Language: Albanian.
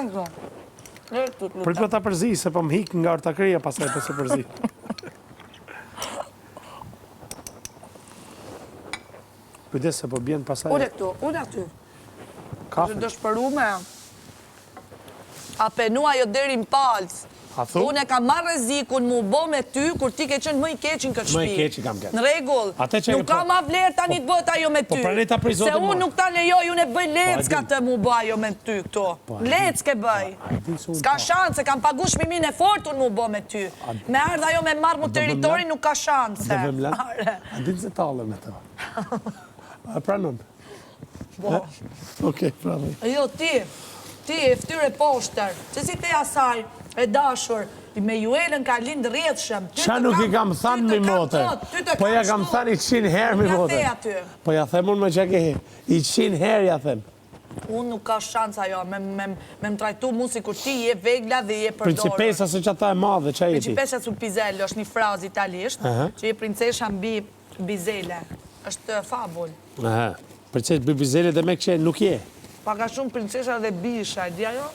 vjen këto. Për të ta përzi, se po më hik nga ortakria pasaj për se përzi. Kujdes se po bjen pasaj... Ule këtu, ule aty. Kafe. Që dëshpëru me... A penua jo deri në palc. A thu? Unë e kam marrë rrezikun mu bo me ty, kur ti ke qenë më i keq në këtë shtëpi. Më i keq i kam qenë. Në rregull. Nuk ka ma vlerë tani të bëhet ajo me ty. Po praneta prej Zotit. Se unë nuk ta lejoj, unë e bëj lecka të mu bë ajo me ty këto. Lecke bëj. S'ka shanse, kam pagu shmimin e fort unë mu bë me ty. Me ardha ajo me marrë mu territori nuk ka shanse. A dhe vëmla? A din se talë me të. A pranon? Po. Okej, pranon. Jo, ti e ftyre poshter, që si te asaj e dashur, me Juelën ka lindë rrjedhshëm. Qa nuk i kam thanë mi motër? Po ja kam thanë i 100 herë mi motër. Po ja them unë me që ke i 100 herë ja them. Unë nuk ka shansa jo, me më trajtu mu si kur ti je vegla dhe je përdorë. Principesa se që ta e madhe, që e ti? Principesa su Pizello, është një frazë italisht, që je princesha mbi Bizele. është fabull. Princesha mbi Bizele dhe me këqe nuk je? Pa ka shumë princesha dhe bisha, e dja jo?